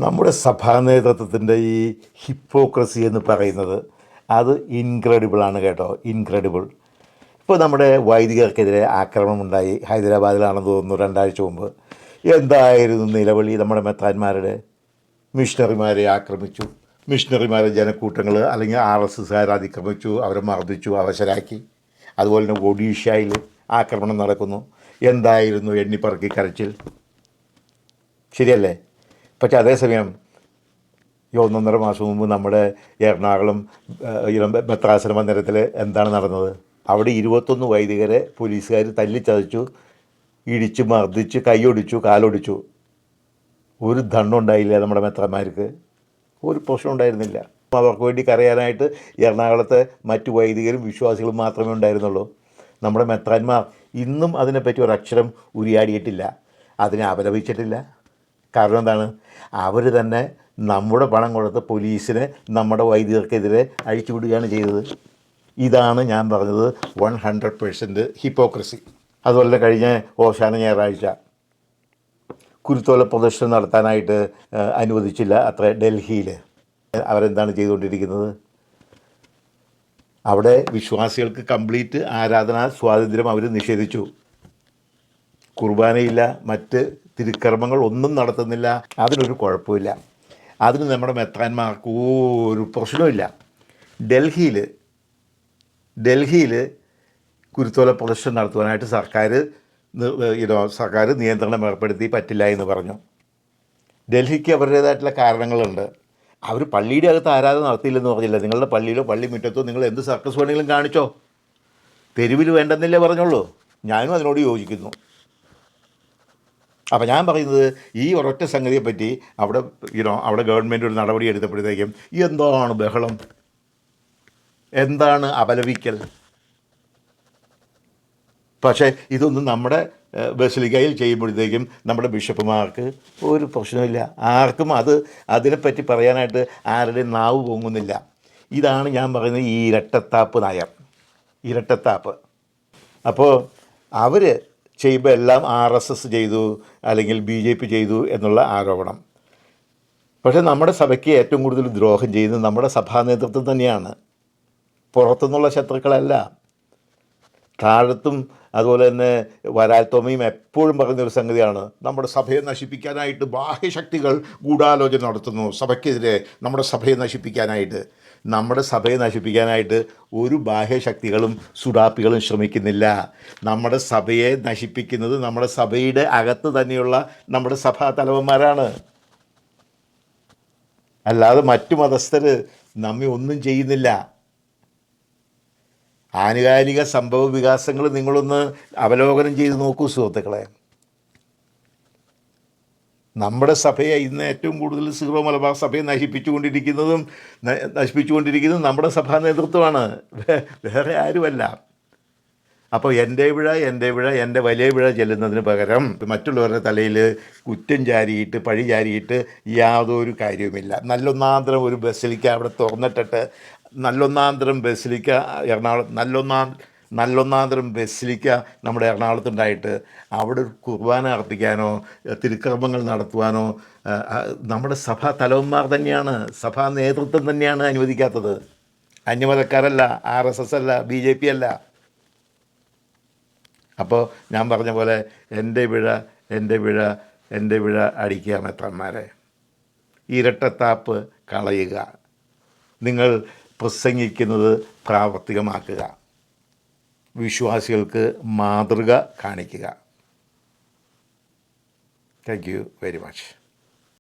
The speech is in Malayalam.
നമ്മുടെ സഭാ നേതൃത്വത്തിൻ്റെ ഈ ഹിപ്പോക്രസി എന്ന് പറയുന്നത് അത് ഇൻക്രെഡിബിളാണ് കേട്ടോ, ഇൻക്രെഡിബിൾ. ഇപ്പോൾ നമ്മുടെ വൈദികർക്കെതിരെ ആക്രമണമുണ്ടായി, ഹൈദരാബാദിലാണെന്ന് തോന്നുന്നു 2 ആഴ്ച മുമ്പ്. എന്തായിരുന്നു നിലവിളി? നമ്മുടെ മെത്രാന്മാരുടെ മിഷണറിമാരെ ആക്രമിച്ചു, മിഷണറിമാരെ ജനക്കൂട്ടങ്ങൾ അല്ലെങ്കിൽ RSSകാർ അതിക്രമിച്ചു, അവരെ മർദ്ദിച്ചു, അവശരാക്കി. അതുപോലെ തന്നെ ഒഡീഷയിൽ ആക്രമണം നടക്കുന്നു. എന്തായിരുന്നു എണ്ണിപ്പറക്കി കരച്ചിൽ? ശരിയല്ലേ? പക്ഷേ അതേസമയം ഈ 1.5 മാസം മുമ്പ് നമ്മുടെ എറണാകുളം ഭദ്രാസന മന്ദിരത്തിൽ എന്താണ് നടന്നത്? അവിടെ 21 വൈദികരെ പോലീസുകാർ തല്ലിച്ചതച്ചു, ഇടിച്ച് മർദ്ദിച്ച്, കൈയൊടിച്ചു, കാലൊടിച്ചു. ഒരു ദണ്ണുണ്ടായില്ല നമ്മുടെ മെത്രന്മാർക്ക്, ഒരു പ്രശ്നം ഉണ്ടായിരുന്നില്ല. അവർക്ക് വേണ്ടി കരയാനായിട്ട് എറണാകുളത്തെ മറ്റു വൈദികരും വിശ്വാസികളും മാത്രമേ ഉണ്ടായിരുന്നുള്ളൂ. നമ്മുടെ മെത്രാന്മാർ ഇന്നും അതിനെപ്പറ്റി ഒരക്ഷരം ഉരിയാടിയിട്ടില്ല, അതിനെ അപലപിച്ചിട്ടില്ല. കാരണം എന്താണ്? അവർ തന്നെ നമ്മുടെ പണം കൊടുത്ത് പോലീസിനെ നമ്മുടെ വൈദികർക്കെതിരെ അഴിച്ചുവിടുകയാണ് ചെയ്തത്. ഇതാണ് ഞാൻ പറഞ്ഞത് 100% ഹിപ്പോക്രസി. അതുപോലെ കഴിഞ്ഞ ഓശാന ഞായറാഴ്ച കുരുത്തോല പ്രദർശനം നടത്താനായിട്ട് അനുവദിച്ചില്ല അത്ര ഡൽഹിയിൽ. അവരെന്താണ് ചെയ്തുകൊണ്ടിരിക്കുന്നത്? അവിടെ വിശ്വാസികൾക്ക് കംപ്ലീറ്റ് ആരാധനാ സ്വാതന്ത്ര്യം അവർ നിഷേധിച്ചു. കുർബാനയില്ല, മറ്റ് തിരുക്കർമ്മങ്ങൾ ഒന്നും നടത്തുന്നില്ല. അതിനൊരു കുഴപ്പമില്ല, അതിന് നമ്മുടെ മെത്രാന്മാർക്ക് ഒരു പ്രശ്നമില്ല. ഡൽഹിയിൽ കുരുത്തോല പ്രദർശനം നടത്തുവാനായിട്ട് സർക്കാർ നിയന്ത്രണം ഏർപ്പെടുത്തി പറ്റില്ല എന്ന് പറഞ്ഞു. ഡൽഹിക്ക് അവരുടേതായിട്ടുള്ള കാരണങ്ങളുണ്ട്. അവർ പള്ളിയുടെ അകത്ത് ആരാധന നടത്തിയില്ലെന്ന് പറഞ്ഞില്ല. നിങ്ങളുടെ പള്ളിയിലോ പള്ളി മുറ്റത്തോ നിങ്ങൾ എന്ത് സർക്കസ് വേണമെങ്കിലും കാണിച്ചോ, തെരുവിൽ വേണ്ടെന്നില്ലേ പറഞ്ഞുള്ളൂ. ഞാനും അതിനോട് യോജിക്കുന്നു. അപ്പോൾ ഞാൻ പറയുന്നത് ഈ ഒരൊറ്റ സംഗതിയെപ്പറ്റി അവിടെ ഗവൺമെൻറ് ഒരു നടപടി എടുത്തപ്പോഴത്തേക്കും എന്താണ് ബഹളം, എന്താണ് അപലപിക്കൽ? പക്ഷേ ഇതൊന്നും നമ്മുടെ ബസിലിക്കയിൽ ചെയ്യുമ്പോഴത്തേക്കും നമ്മുടെ ബിഷപ്പുമാർക്ക് ഒരു പ്രശ്നമില്ല. ആർക്കും അതിനെപ്പറ്റി പറയാനായിട്ട് ആരുടെയും നാവ് പൊങ്ങുന്നില്ല. ഇതാണ് ഞാൻ പറയുന്നത് ഈ ഇരട്ടത്താപ്പ് നയം, ഇരട്ടത്താപ്പ്. അപ്പോൾ അവർ ചെയ്യുമ്പോൾ എല്ലാം RSS ചെയ്തു അല്ലെങ്കിൽ BJP ചെയ്തു എന്നുള്ള ആരോപണം. പക്ഷേ നമ്മുടെ സഭയ്ക്ക് ഏറ്റവും കൂടുതൽ ദ്രോഹം ചെയ്യുന്നത് നമ്മുടെ സഭാ നേതൃത്വം തന്നെയാണ്, പുറത്തുനിന്നുള്ള ശത്രുക്കളല്ല. താഴത്തും അതുപോലെ തന്നെ വരാൽത്തോമയും എപ്പോഴും പറയുന്നൊരു സംഗതിയാണ്, നമ്മുടെ സഭയെ നശിപ്പിക്കാനായിട്ട് ബാഹ്യശക്തികൾ ഗൂഢാലോചന നടത്തുന്നു സഭയ്ക്കെതിരെ. നമ്മുടെ സഭയെ നശിപ്പിക്കാനായിട്ട് ഒരു ബാഹ്യശക്തികളും സുഡാപ്പികളും ശ്രമിക്കുന്നില്ല. നമ്മുടെ സഭയെ നശിപ്പിക്കുന്നത് നമ്മുടെ സഭയുടെ അകത്ത് തന്നെയുള്ള നമ്മുടെ സഭാ തലവന്മാരാണ്. അല്ലാതെ മറ്റു മതസ്ഥർ നമ്മെ ഒന്നും ചെയ്യുന്നില്ല. ആനുകാലിക സംഭവ വികാസങ്ങൾ നിങ്ങളൊന്ന് അവലോകനം ചെയ്ത് നോക്കൂ സുഹൃത്തുക്കളെ. നമ്മുടെ സഭയെ ഇന്ന് ഏറ്റവും കൂടുതൽ സീറോ മലബാർ സഭയെ നശിപ്പിച്ചുകൊണ്ടിരിക്കുന്നതും നമ്മുടെ സഭാ നേതൃത്വമാണ്, വേറെ ആരുമല്ല. അപ്പോൾ എൻ്റെ വലിയ പിഴ ചെല്ലുന്നതിന് പകരം മറ്റുള്ളവരുടെ തലയിൽ കുറ്റം ചാരിയിട്ട് പഴി ചാരിയിട്ട് യാതൊരു കാര്യവുമില്ല. നല്ലൊന്നാന്തരം ഒരു ബസിലിക്ക അവിടെ തുറന്നിട്ടിട്ട്, നല്ലൊന്നാന്തരം ബസിലിക്ക നല്ലൊന്നാന്തരം ബസിലിക്ക നമ്മുടെ എറണാകുളത്തുണ്ടായിട്ട് അവിടെ ഒരു കുർബാന അർപ്പിക്കാനോ തിരുക്കർമ്മങ്ങൾ നടത്തുവാനോ നമ്മുടെ സഭാ തലവന്മാർ തന്നെയാണ്, സഭാ നേതൃത്വം തന്നെയാണ് അനുവദിക്കാത്തത്. അന്യമതക്കാരല്ല, RSS അല്ല, BJP അല്ല. അപ്പോൾ ഞാൻ പറഞ്ഞ പോലെ എൻ്റെ പിഴ അടിക്കുക മെത്രാന്മാരെ. ഇരട്ടത്താപ്പ് കളയുക, നിങ്ങൾ പ്രസംഗിക്കുന്നത് പ്രാവർത്തികമാക്കുക, വിശ്വാസികൾക്ക് മാതൃക കാണിക്കുക. Thank you very much.